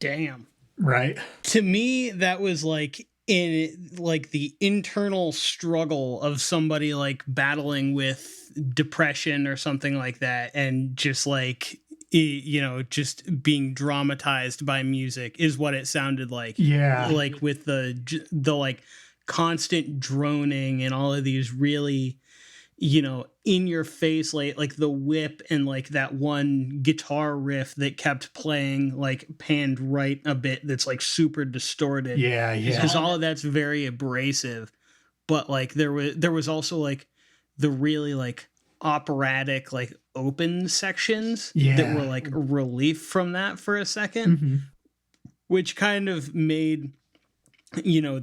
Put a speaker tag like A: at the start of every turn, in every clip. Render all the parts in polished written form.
A: Damn.
B: right?
A: To me, that was like in like the internal struggle of somebody like battling with depression or something like that, and just like just being dramatized by music is what it sounded
B: Yeah,
A: like with the like constant droning and all of these really in your face, like the whip and like that one guitar riff that kept playing like panned right a bit, that's like super distorted,
B: yeah,
A: because
B: yeah,
A: all of that's very abrasive. But like there was also like the really like operatic like open sections that were
B: yeah.
A: like relief from that for a second,
B: Hmm.
A: which kind of made you know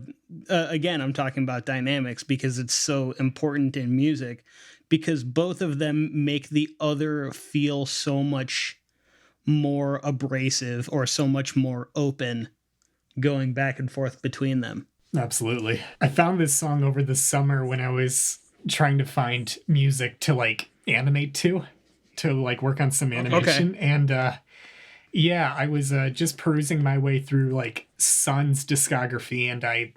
A: again, I'm talking about dynamics because it's so important in music, because both of them make the other feel so much more abrasive or so much more open, going back and forth between them.
B: Absolutely. I found this song over the summer when I was trying to find music to like animate to like work on some
A: Okay.
B: animation. And yeah, I was just perusing my way through like Sun's discography, and I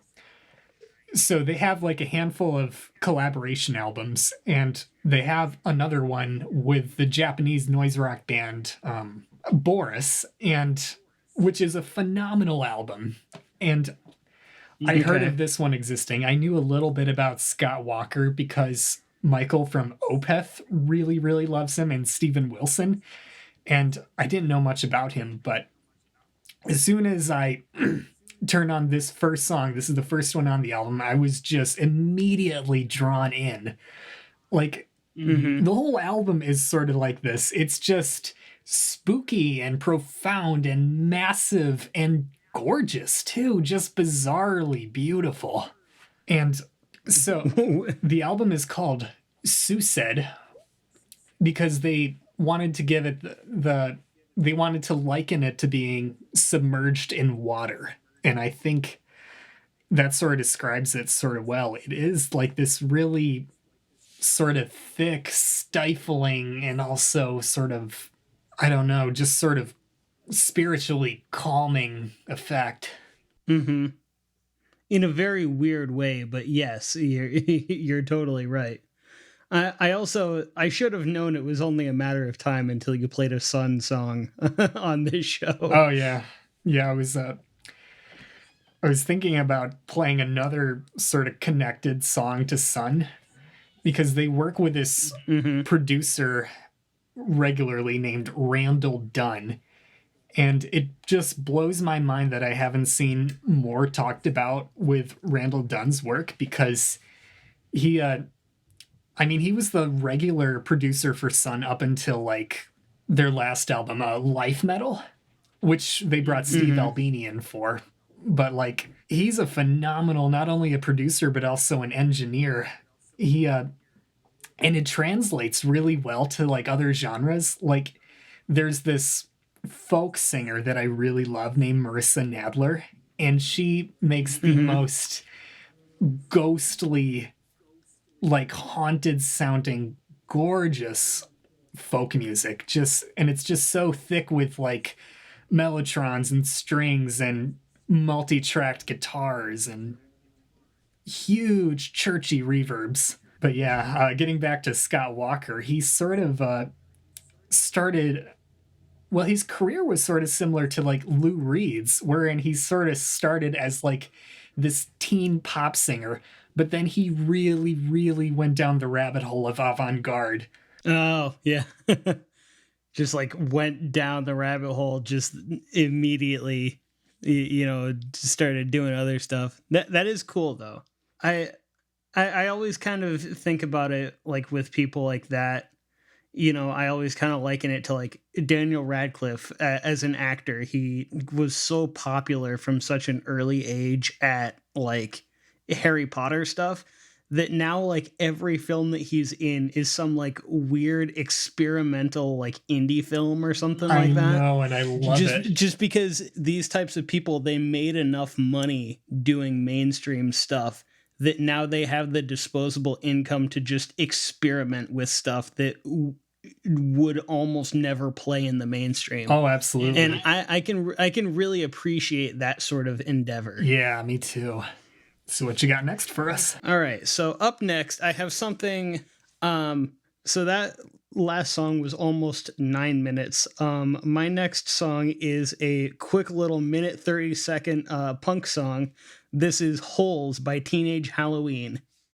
B: so they have like a handful of collaboration albums, and they have another one with the Japanese noise rock band Boris, and which is a phenomenal album. And I heard
A: Okay.
B: of this one existing. I knew a little bit about Scott Walker because Michael from Opeth really, really loves him, and Steven Wilson. And I didn't know much about him, but as soon as I turned on this first song, this is the first one on the album, I was just immediately drawn in. Like,
A: Mm-hmm.
B: the whole album is sort of like this. It's just spooky and profound and massive and gorgeous too, just bizarrely beautiful. And so the album is called Sused because they wanted to give it they wanted to liken it to being submerged in water. And I think that sort of describes it sort of well. It is like this really sort of thick, stifling, and also sort of, I don't know, just sort of spiritually calming effect.
A: Mm-hmm. In a very weird way, but yes, you're totally right. I should have known it was only a matter of time until you played a Sun song on this show.
B: Oh yeah. Yeah, I was thinking about playing another sort of connected song to Sun because they work with this
A: Mm-hmm.
B: producer regularly named Randall Dunn. And it just blows my mind that I haven't seen more talked about with Randall Dunn's work because he, I mean, he was the regular producer for Sun up until like their last album, Life Metal, which they brought Steve
A: Mm-hmm.
B: Albini in for. But like, he's a phenomenal, not only a producer, but also an engineer. He, and it translates really well to like other genres. Like, there's this folk singer that I really love named Marissa Nadler, and she makes the
A: Mm-hmm.
B: most ghostly, like haunted sounding, gorgeous folk music. Just and it's just so thick with like mellotrons and strings and multi-tracked guitars and huge churchy reverbs. But yeah, getting back to Scott Walker, he sort of started. Well, his career was sort of similar to like Lou Reed's, wherein he sort of started as like this teen pop singer, but then he really, really went down the rabbit hole of avant garde.
A: Oh yeah. Just like went down the rabbit hole just immediately. Just started doing other stuff. That is cool though. I I always kind of think about it like with people like that. I always kind of liken it to like Daniel Radcliffe as an actor. He was so popular from such an early age at like Harry Potter stuff that now like every film that he's in is some like weird experimental like indie film or something
B: I
A: like that.
B: know, and I love
A: just
B: it.
A: just because these types of people, they made enough money doing mainstream stuff that now they have the disposable income to just experiment with stuff that would almost never play in the mainstream.
B: Oh, absolutely.
A: And I can really appreciate that sort of endeavor.
B: Yeah, me too. So what you got next for us?
A: All right. So up next, I have something. So that last song was almost 9 minutes. My next song is a quick little minute 30-second punk song. This is Holes by Teenage Halloween.